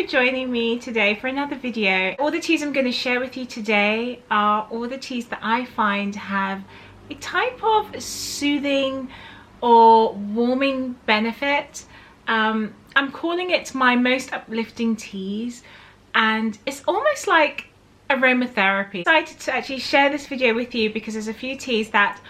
for joining me today for another video. All the teas I'm going to share with you today are all the teas that I find have a type of soothing or warming benefit. I'm calling it my most uplifting teas, and it's almost like aromatherapy. I'm excited to actually share this video with you because there's a few teas that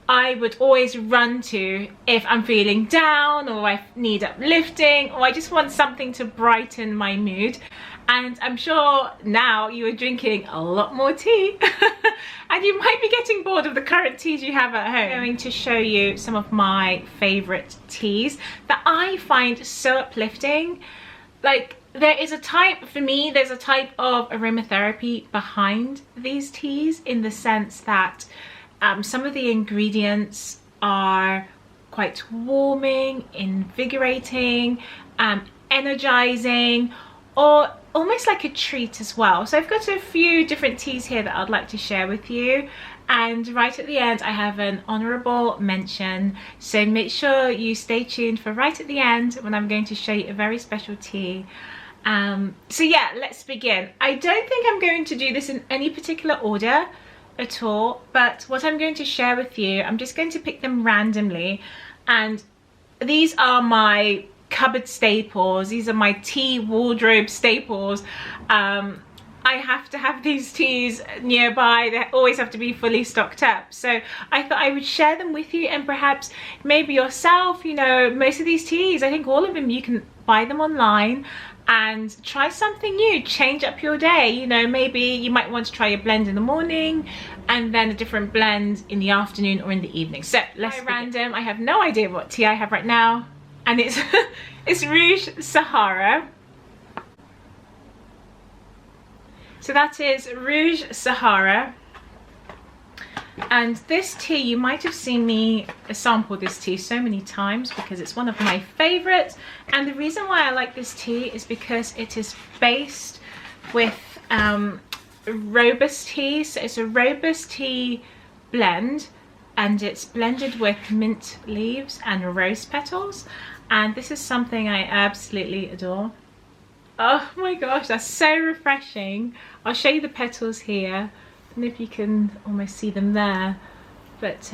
I would always run to if I'm feeling down, or I need uplifting, or I just want something to brighten my mood. And I'm sure now you are drinking a lot more tea and you might be getting bored of the current teas you have at home. I'm going to show you some of my favorite teas that I find so uplifting. Like, there is a type, for me, there's a type of aromatherapy behind these teas, in the sense that some of the ingredients are quite warming, invigorating, energizing, or almost like a treat as well. So I've got a few different teas here that I'd like to share with you, and right at the end I have an honorable mention, so make sure you stay tuned for right at the end when I'm going to show you a very special tea. So yeah, let's begin. I don't think I'm going to do this in any particular order at all, but what I'm going to share with you, I'm just going to pick them randomly, and these are my cupboard staples. These are my tea wardrobe staples. I have to have these teas nearby. They always have to be fully stocked up, so I thought I would share them with you, and perhaps maybe yourself, you know, most of these teas, I think all of them, you can buy them online and try something new, change up your day. You know, maybe you might want to try a blend in the morning and then a different blend in the afternoon or in the evening. So let's begin. Random. I have no idea what tea I have right now, and it's it's Rouge Sahara. So that is Rouge Sahara. And this tea, you might have seen me sample this tea so many times because it's one of my favorites. And the reason why I like this tea is because it is based with robust tea. So it's a robust tea blend, and it's blended with mint leaves and rose petals. And this is something I absolutely adore. Oh my gosh, that's so refreshing. I'll show you the petals here. I don't know if you can almost see them there, but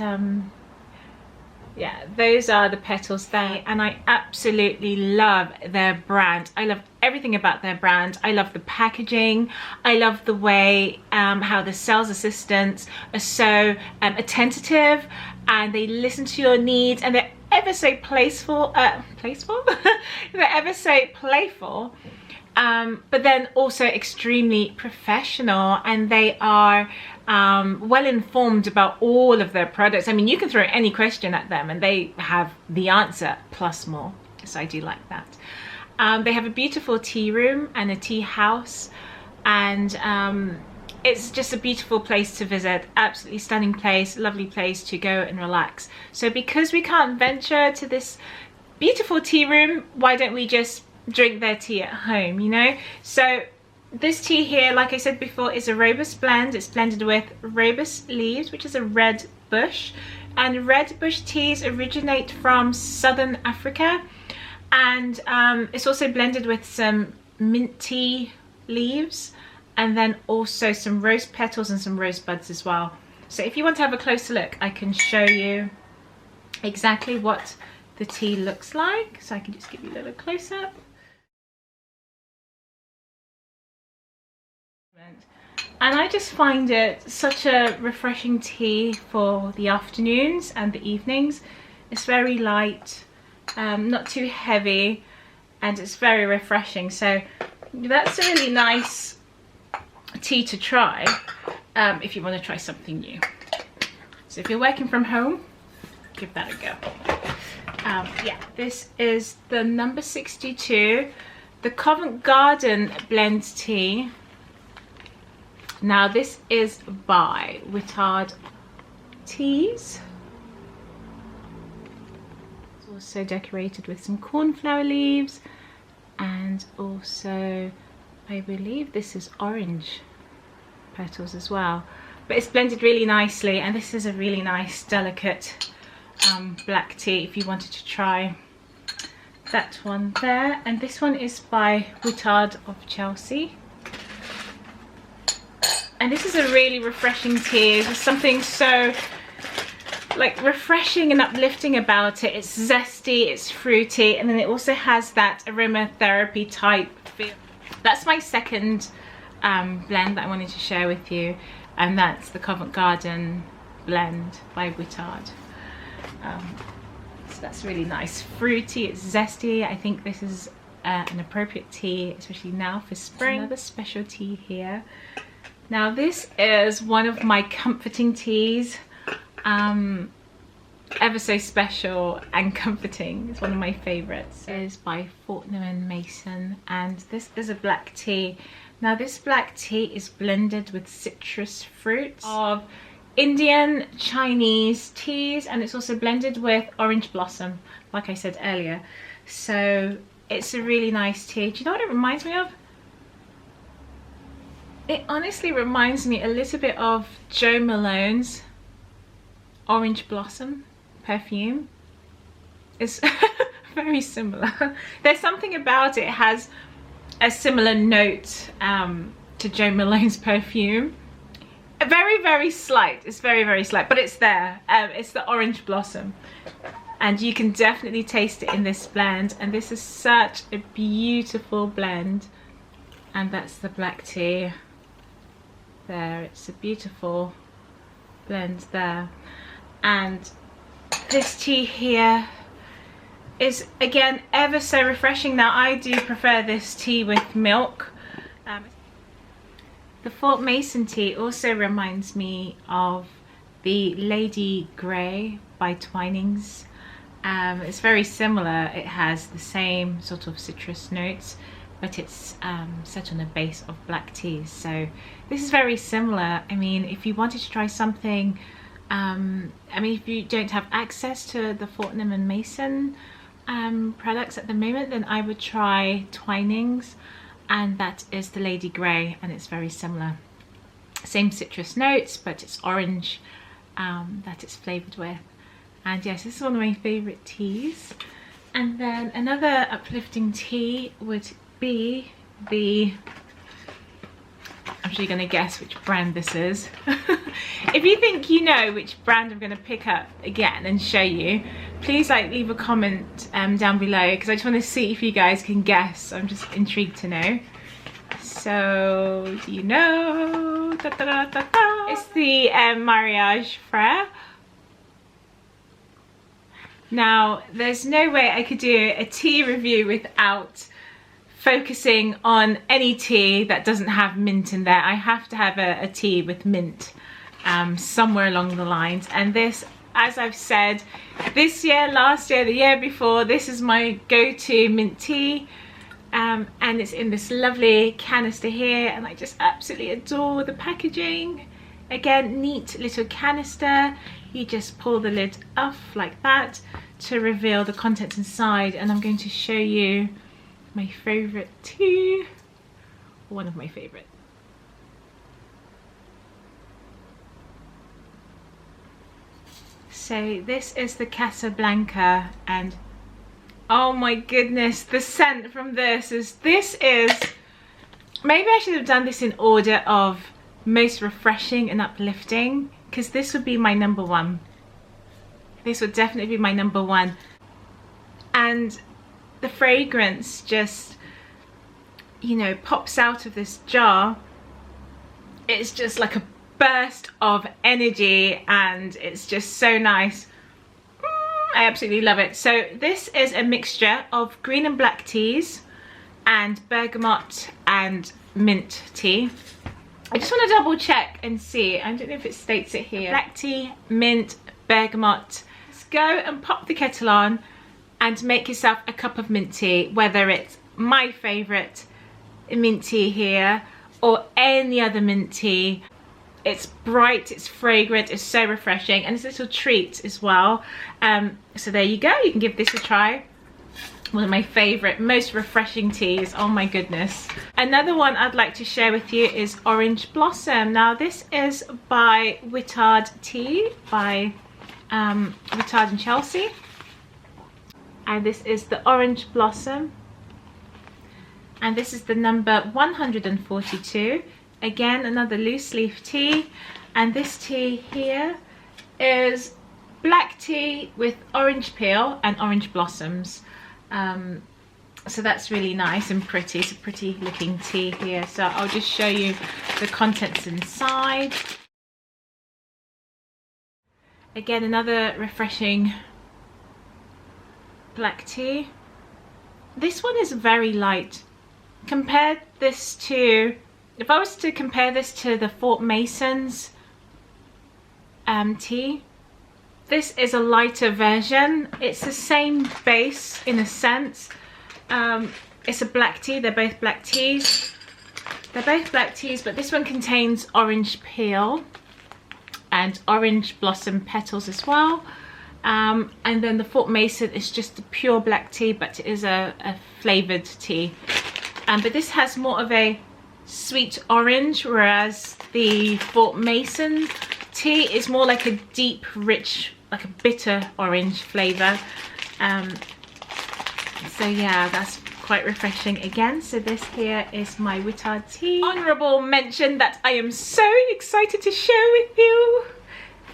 yeah, those are the petals there, and I absolutely love their brand. I love everything about their brand. I love the packaging. I love the way how the sales assistants are so attentive, and they listen to your needs, and they're ever so playful. They're ever so playful. But then also extremely professional, and they are well informed about all of their products. I mean, you can throw any question at them and they have the answer plus more, so I do like that. They have a beautiful tea room and a tea house, and it's just a beautiful place to visit. Absolutely stunning place, lovely place to go and relax. So because we can't venture to this beautiful tea room, why don't we just drink their tea at home, you know? So this tea here, like I said before, is a robust blend. It's blended with robust leaves, which is a red bush, and red bush teas originate from southern Africa, and it's also blended with some mint tea leaves, and then also some rose petals and some rose buds as well. So if you want to have a closer look, I can show you exactly what the tea looks like. So I can just give you a little close up. And I just find it such a refreshing tea for the afternoons and the evenings. It's very light, not too heavy, and it's very refreshing. So that's a really nice tea to try if you want to try something new. So if you're working from home, give that a go. Yeah, this is the number 62, the Covent Garden blend tea. Now this is by Wittard Teas. It's also decorated with some cornflower leaves, and also I believe this is orange petals as well. But it's blended really nicely, and this is a really nice delicate black tea if you wanted to try that one there, and this one is by Whittard of Chelsea. And this is a really refreshing tea. There's something so like refreshing and uplifting about it. It's zesty, it's fruity, and then it also has that aromatherapy type feel. That's my second blend that I wanted to share with you, and that's the Covent Garden blend by Whittard. So that's really nice, fruity, it's zesty. I think this is an appropriate tea, especially now for spring. Another special tea here. Now this is one of my comforting teas, ever so special and comforting. It's one of my favorites. It is by Filtr Mason, and this is a black tea. Now this black tea is blended with citrus fruits of Indian, Chinese teas, and it's also blended with orange blossom, like I said earlier. So it's a really nice tea. Do you know what it reminds me of? It honestly reminds me a little bit of Jo Malone's Orange Blossom perfume. It's very similar. There's something about it, it has a similar note to Jo Malone's perfume. Very slight, it's very slight, but it's there. It's the Orange Blossom, and you can definitely taste it in this blend, and this is such a beautiful blend. And that's the black tea there. It's a beautiful blend there, and this tea here is again ever so refreshing. Now I do prefer this tea with milk. The Filtr Mason tea also reminds me of the Lady Grey by Twinings. It's very similar. It has the same sort of citrus notes, but it's set on a base of black teas. So this is very similar. I mean, if you wanted to try something, I mean, if you don't have access to the Filtr Mason products at the moment, then I would try Twinings, and that is the Lady Grey, and it's very similar. Same citrus notes, but it's orange that it's flavoured with. And yes, this is one of my favourite teas. And then another uplifting tea would be the, I'm sure you're going to guess which brand this is. If you think you know which brand I'm going to pick up again and show you, please leave a comment down below, because I just want to see if you guys can guess. I'm just intrigued to know. So, do you know? Da, da, da, da, da. It's the Mariage Frère. Now, there's no way I could do a tea review without focusing on any tea that doesn't have mint in there. I have to have a tea with mint somewhere along the lines. And this, as I've said, this year, last year, the year before, this is my go-to mint tea. And it's in this lovely canister here, and I just absolutely adore the packaging. Again, neat little canister. You just pull the lid off like that to reveal the contents inside, and I'm going to show you my favourite tea, one of my favourite. So this is the Casablanca, and oh my goodness, the scent from this is, maybe I should have done this in order of most refreshing and uplifting, because this would be my number one. This would definitely be my number one. And the fragrance just, you know, pops out of this jar. It's just like a burst of energy, and it's just so nice. I absolutely love it. So this is a mixture of green and black teas and bergamot and mint tea. I just want to double check and see. I don't know if it states it here. Black tea, mint, bergamot. Let's go and pop the kettle on and make yourself a cup of mint tea, whether it's my favourite mint tea here or any other mint tea. It's bright, it's fragrant, it's so refreshing, and it's a little treat as well. So there you go, you can give this a try. One of my favourite, most refreshing teas, oh my goodness. Another one I'd like to share with you is Orange Blossom. Now this is by Whittard Tea, by Whittard and Chelsea. and this is the Orange Blossom, and this is the number 142. Again, another loose leaf tea, and this tea here is black tea with orange peel and orange blossoms. So that's really nice and pretty. It's a pretty looking tea here. So I'll just show you the contents inside. Again, another refreshing black tea. This one is very light. Compared this to, if I was to compare this to the Fort Mason's tea, this is a lighter version. It's the same base in a sense. It's a black tea. They're both black teas. They're both black teas, but this one contains orange peel and orange blossom petals as well. And then the Fort Mason is just a pure black tea, but it is a flavoured tea. But this has more of a sweet orange, whereas the Fort Mason tea is more like a deep, rich, like a bitter orange flavour. So yeah, that's quite refreshing again. So this here is my Wittard tea. Honourable mention that I am so excited to share with you.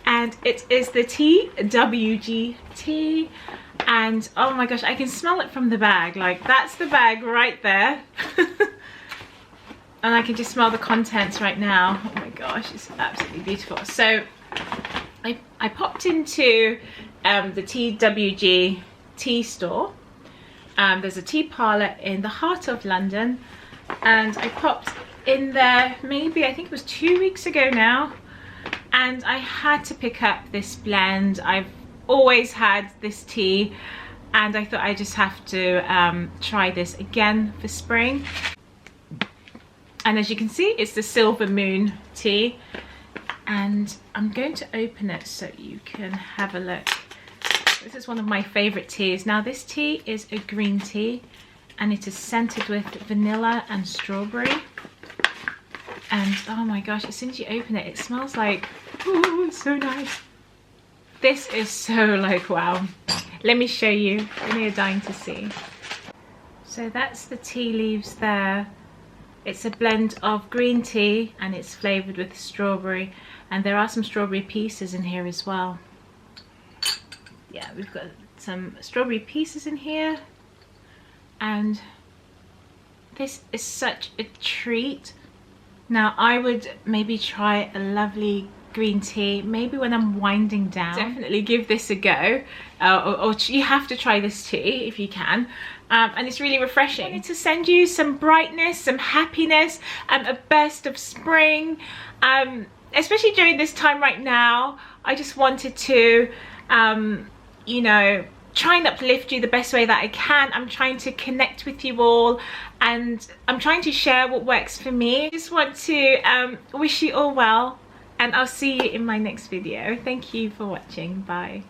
And it is the TWG tea. And oh my gosh, I can smell it from the bag. Like, that's the bag right there. And I can just smell the contents right now. Oh my gosh, it's absolutely beautiful. So I popped into the TWG tea store. There's a tea parlour in the heart of London, and I popped in there maybe, I think it was 2 weeks ago now, and I had to pick up this blend. I've always had this tea, and I thought I just have to try this again for spring. And as you can see, it's the Silver Moon tea, and I'm going to open it so you can have a look. This is one of my favourite teas. Now this tea is a green tea, and it is scented with vanilla and strawberry. And oh my gosh, as soon as you open it, it smells like, oh, it's so nice. This is so like, wow. Let me show you. You're dying to see. So that's the tea leaves there. It's a blend of green tea, and it's flavoured with strawberry. And there are some strawberry pieces in here as well. Yeah, we've got some strawberry pieces in here, and this is such a treat. Now I would maybe try a lovely green tea maybe when I'm winding down. Definitely give this a go, or you have to try this tea if you can. And it's really refreshing. I wanted to send you some brightness, some happiness, a burst of spring, especially during this time right now. I just wanted to you know, try and uplift you the best way that I can. I'm trying to connect with you all, and I'm trying to share what works for me. I just want to wish you all well, and I'll see you in my next video. Thank you for watching. Bye.